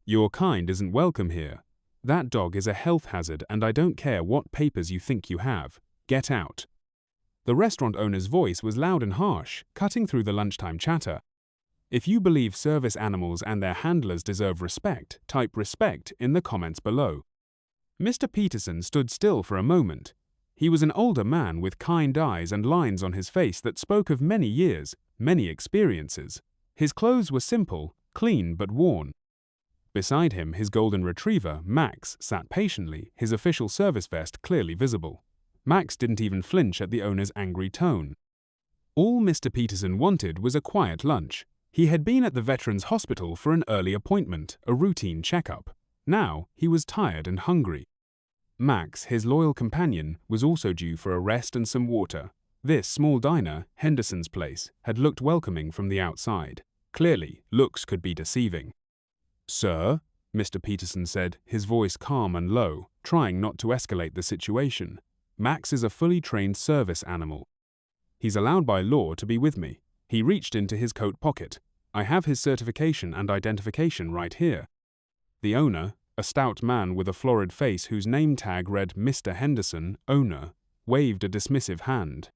Your kind isn't welcome here. That dog is a health hazard and I don't care what papers you think you have. Get out." The restaurant owner's voice was loud and harsh, cutting through the lunchtime chatter. If you believe service animals and their handlers deserve respect, type respect in the comments below. Mr. Peterson stood still for a moment. He was an older man with kind eyes and lines on his face that spoke of many years, many experiences. His clothes were simple, clean but worn. Beside him, his golden retriever, Max, sat patiently, his official service vest clearly visible. Max didn't even flinch at the owner's angry tone. All Mr. Peterson wanted was a quiet lunch. He had been at the Veterans Hospital for an early appointment, a routine checkup. Now, he was tired and hungry. Max, his loyal companion, was also due for a rest and some water. This small diner, Henderson's Place, had looked welcoming from the outside. Clearly, looks could be deceiving. "Sir," Mr. Peterson said, his voice calm and low, trying not to escalate the situation. "Max is a fully trained service animal. He's allowed by law to be with me." He reached into his coat pocket. "I have his certification and identification right here." The owner, a stout man with a florid face whose name tag read Mr. Henderson, owner, waved a dismissive hand.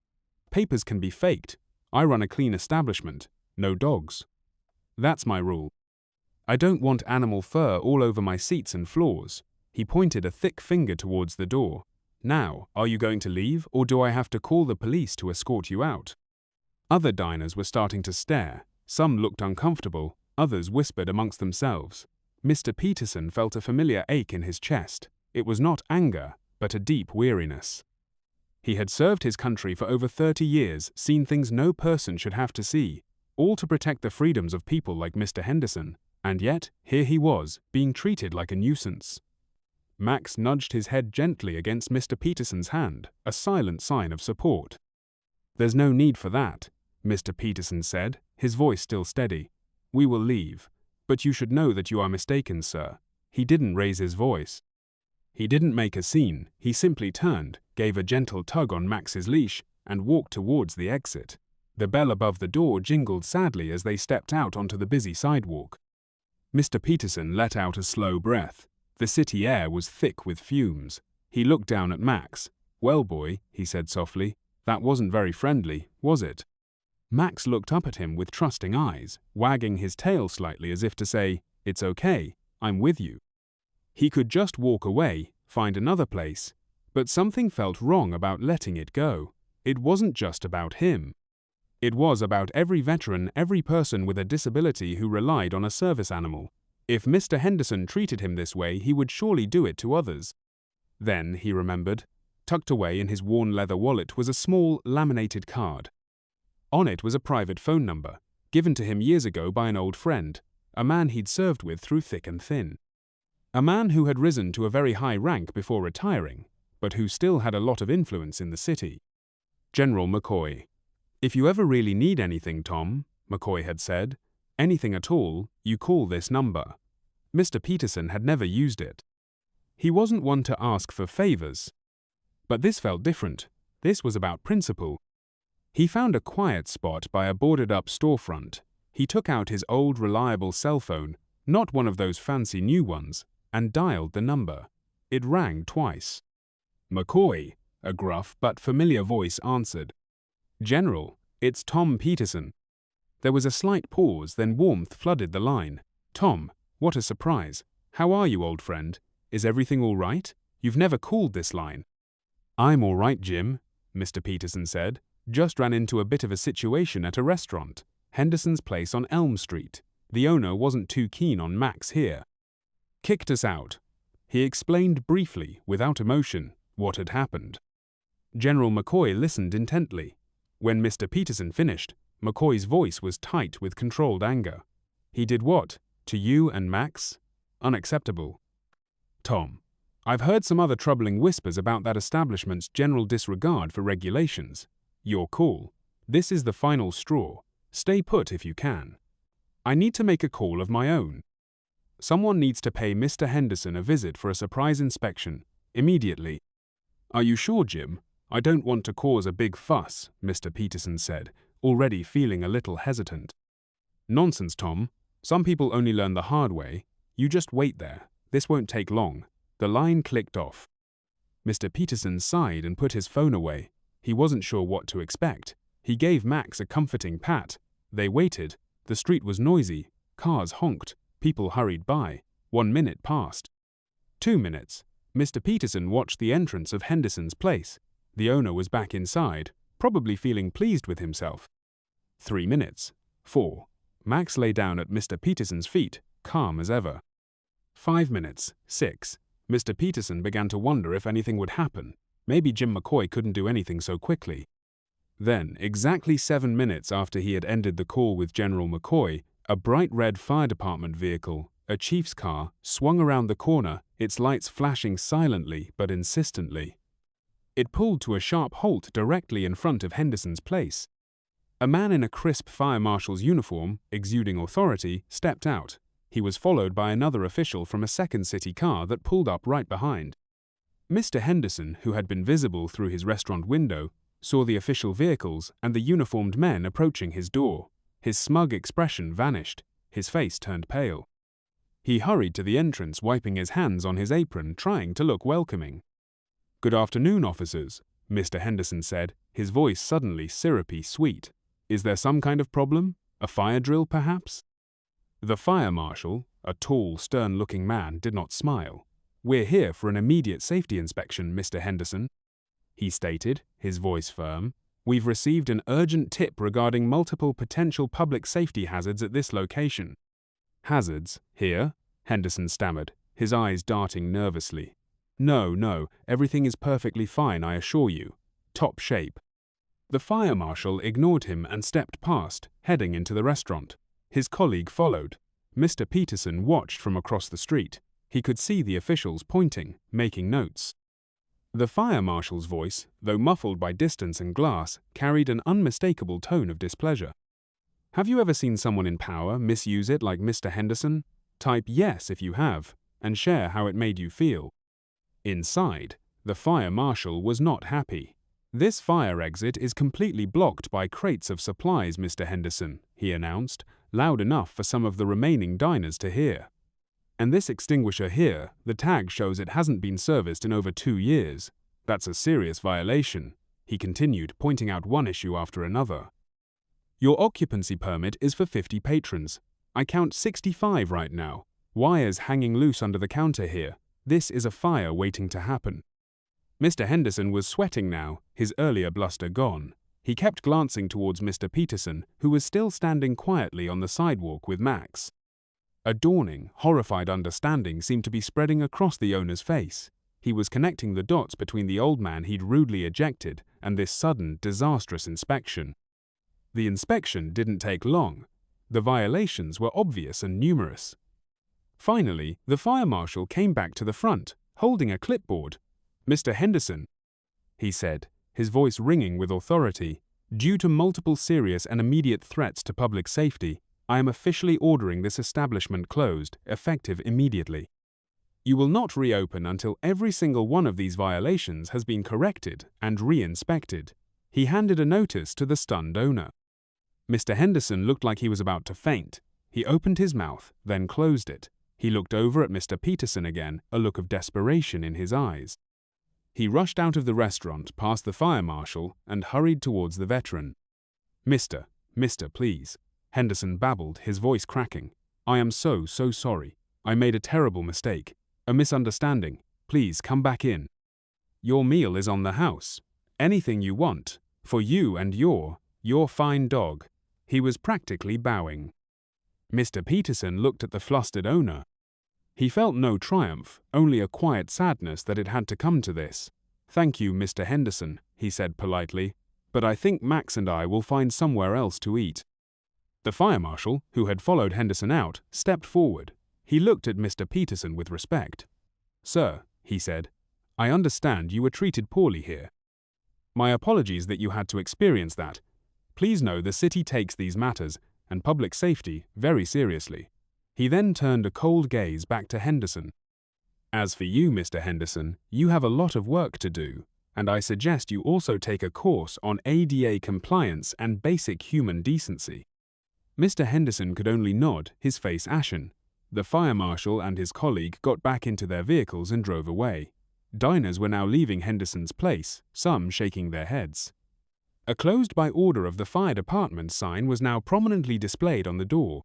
"Papers can be faked. I run a clean establishment. No dogs. That's my rule. I don't want animal fur all over my seats and floors." He pointed a thick finger towards the door. "Now, are you going to leave, or do I have to call the police to escort you out?" Other diners were starting to stare. Some looked uncomfortable, others whispered amongst themselves. Mr. Peterson felt a familiar ache in his chest. It was not anger, but a deep weariness. He had served his country for over 30 years, seen things no person should have to see, all to protect the freedoms of people like Mr. Henderson. And yet, here he was, being treated like a nuisance. Max nudged his head gently against Mr. Peterson's hand, a silent sign of support. "There's no need for that," Mr. Peterson said, his voice still steady. "We will leave. But you should know that you are mistaken, sir." He didn't raise his voice. He didn't make a scene. He simply turned, gave a gentle tug on Max's leash, and walked towards the exit. The bell above the door jingled sadly as they stepped out onto the busy sidewalk. Mr. Peterson let out a slow breath. The city air was thick with fumes. He looked down at Max. "Well, boy," he said softly, "that wasn't very friendly, was it?" Max looked up at him with trusting eyes, wagging his tail slightly as if to say, "It's okay, I'm with you." He could just walk away, find another place, but something felt wrong about letting it go. It wasn't just about him. It was about every veteran, every person with a disability who relied on a service animal. If Mr. Henderson treated him this way, he would surely do it to others. Then, he remembered, tucked away in his worn leather wallet was a small, laminated card. On it was a private phone number, given to him years ago by an old friend, a man he'd served with through thick and thin. A man who had risen to a very high rank before retiring, but who still had a lot of influence in the city. General McCoy. "If you ever really need anything, Tom," McCoy had said, "anything at all, you call this number." Mr. Peterson had never used it. He wasn't one to ask for favors. But this felt different. This was about principle. He found a quiet spot by a boarded-up storefront. He took out his old, reliable cell phone, not one of those fancy new ones, and dialed the number. It rang twice. "McCoy," a gruff but familiar voice answered. "General, it's Tom Peterson." There was a slight pause, then warmth flooded the line. "Tom, what a surprise. How are you, old friend? Is everything all right? You've never called this line." "I'm all right, Jim," Mr. Peterson said. "Just ran into a bit of a situation at a restaurant, Henderson's Place on Elm Street. The owner wasn't too keen on Max here. Kicked us out." He explained briefly, without emotion, what had happened. General McCoy listened intently. When Mr. Peterson finished, McCoy's voice was tight with controlled anger. "He did what? To you and Max? Unacceptable. Tom, I've heard some other troubling whispers about that establishment's general disregard for regulations. Your call. This is the final straw. Stay put if you can. I need to make a call of my own. Someone needs to pay Mr. Henderson a visit for a surprise inspection, immediately." "Are you sure, Jim? I don't want to cause a big fuss," Mr. Peterson said, already feeling a little hesitant. "Nonsense, Tom. Some people only learn the hard way. "You just wait there. This won't take long." The line clicked off. Mr. Peterson sighed and put his phone away. He wasn't sure what to expect. He gave Max a comforting pat. They waited. The street was noisy. Cars honked. People hurried by. 1 minute passed. 2 minutes. Mr. Peterson watched the entrance of Henderson's place. The owner was back inside, probably feeling pleased with himself. 3 minutes. 4. Max lay down at Mr. Peterson's feet, calm as ever. 5 minutes. 6. Mr. Peterson began to wonder if anything would happen. Maybe Jim McCoy couldn't do anything so quickly. Then, exactly 7 minutes after he had ended the call with General McCoy, a bright red fire department vehicle, a chief's car, swung around the corner, its lights flashing silently but insistently. It pulled to a sharp halt directly in front of Henderson's place. A man in a crisp fire marshal's uniform, exuding authority, stepped out. He was followed by another official from a second city car that pulled up right behind. Mr. Henderson, who had been visible through his restaurant window, saw the official vehicles and the uniformed men approaching his door. His smug expression vanished. His face turned pale. He hurried to the entrance, wiping his hands on his apron, trying to look welcoming. "Good afternoon, officers," Mr. Henderson said, his voice suddenly syrupy sweet. "Is there some kind of problem? A fire drill, perhaps?" The fire marshal, a tall, stern-looking man, did not smile. "We're here for an immediate safety inspection, Mr. Henderson," he stated, his voice firm. "We've received an urgent tip regarding multiple potential public safety hazards at this location." "Hazards? Here?" Henderson stammered, his eyes darting nervously. No, everything is perfectly fine, I assure you. Top shape." The fire marshal ignored him and stepped past, heading into the restaurant. His colleague followed. Mr. Peterson watched from across the street. He could see the officials pointing, making notes. The fire marshal's voice, though muffled by distance and glass, carried an unmistakable tone of displeasure. "Have you ever seen someone in power misuse it like Mr. Henderson? Type yes if you have, and share how it made you feel." Inside, the fire marshal was not happy. "This fire exit is completely blocked by crates of supplies, Mr. Henderson," he announced, loud enough for some of the remaining diners to hear. "And this extinguisher here, the tag shows it hasn't been serviced in over 2 years. That's a serious violation," he continued, pointing out one issue after another. "Your occupancy permit is for 50 patrons. I count 65 right now. Wires hanging loose under the counter here. This is a fire waiting to happen." Mr. Henderson was sweating now, his earlier bluster gone. He kept glancing towards Mr. Peterson, who was still standing quietly on the sidewalk with Max. A dawning, horrified understanding seemed to be spreading across the owner's face. He was connecting the dots between the old man he'd rudely ejected and this sudden, disastrous inspection. The inspection didn't take long. The violations were obvious and numerous. Finally, the fire marshal came back to the front, holding a clipboard. "Mr. Henderson," he said, his voice ringing with authority, "due to multiple serious and immediate threats to public safety, I am officially ordering this establishment closed, effective immediately. You will not reopen until every single one of these violations has been corrected and re-inspected." He handed a notice to the stunned owner. Mr. Henderson looked like he was about to faint. He opened his mouth, then closed it. He looked over at Mr. Peterson again, a look of desperation in his eyes. He rushed out of the restaurant, past the fire marshal, and hurried towards the veteran. Mister, please," Henderson babbled, his voice cracking. "I am so sorry. I made a terrible mistake. A misunderstanding. Please come back in. Your meal is on the house. Anything you want. For you and your fine dog." He was practically bowing. Mr. Peterson looked at the flustered owner. He felt no triumph, only a quiet sadness that it had to come to this. "Thank you, Mr. Henderson," he said politely, "but I think Max and I will find somewhere else to eat." The fire marshal, who had followed Henderson out, stepped forward. He looked at Mr. Peterson with respect. "Sir," he said, "I understand you were treated poorly here. My apologies that you had to experience that. Please know the city takes these matters, and public safety, very seriously." He then turned a cold gaze back to Henderson. "As for you, Mr. Henderson, you have a lot of work to do, and I suggest you also take a course on ADA compliance and basic human decency." Mr. Henderson could only nod, his face ashen. The fire marshal and his colleague got back into their vehicles and drove away. Diners were now leaving Henderson's place, some shaking their heads. A closed by order of the fire department sign was now prominently displayed on the door.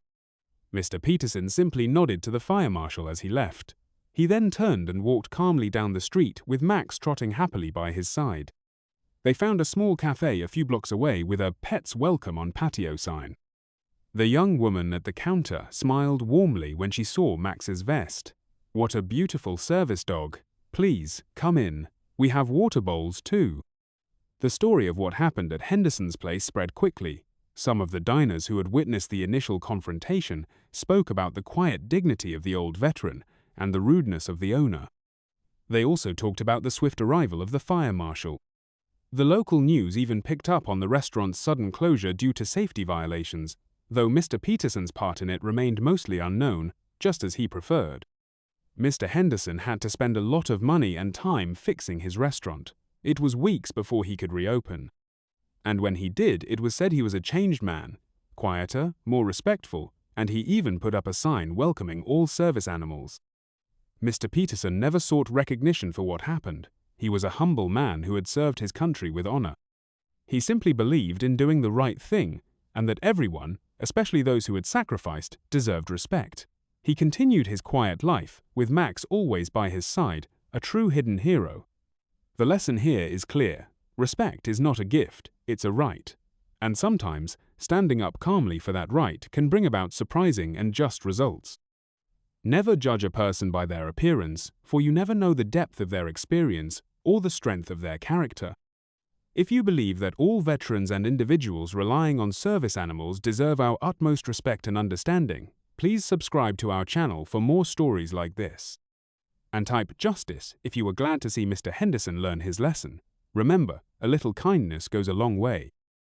Mr. Peterson simply nodded to the fire marshal as he left. He then turned and walked calmly down the street with Max trotting happily by his side. They found a small cafe a few blocks away with a "Pets Welcome" on patio sign. The young woman at the counter smiled warmly when she saw Max's vest. "What a beautiful service dog. Please, come in. We have water bowls too." The story of what happened at Henderson's place spread quickly. Some of the diners who had witnessed the initial confrontation spoke about the quiet dignity of the old veteran and the rudeness of the owner. They also talked about the swift arrival of the fire marshal. The local news even picked up on the restaurant's sudden closure due to safety violations, though Mr. Peterson's part in it remained mostly unknown, just as he preferred. Mr. Henderson had to spend a lot of money and time fixing his restaurant. It was weeks before he could reopen. And when he did, it was said he was a changed man, quieter, more respectful, and he even put up a sign welcoming all service animals. Mr. Peterson never sought recognition for what happened. He was a humble man who had served his country with honor. He simply believed in doing the right thing, and that everyone, especially those who had sacrificed, deserved respect. He continued his quiet life, with Max always by his side, a true hidden hero. The lesson here is clear. Respect is not a gift, it's a right. And sometimes, standing up calmly for that right can bring about surprising and just results. Never judge a person by their appearance, for you never know the depth of their experience or the strength of their character. If you believe that all veterans and individuals relying on service animals deserve our utmost respect and understanding, please subscribe to our channel for more stories like this. And type "justice" if you were glad to see Mr. Henderson learn his lesson. Remember, a little kindness goes a long way.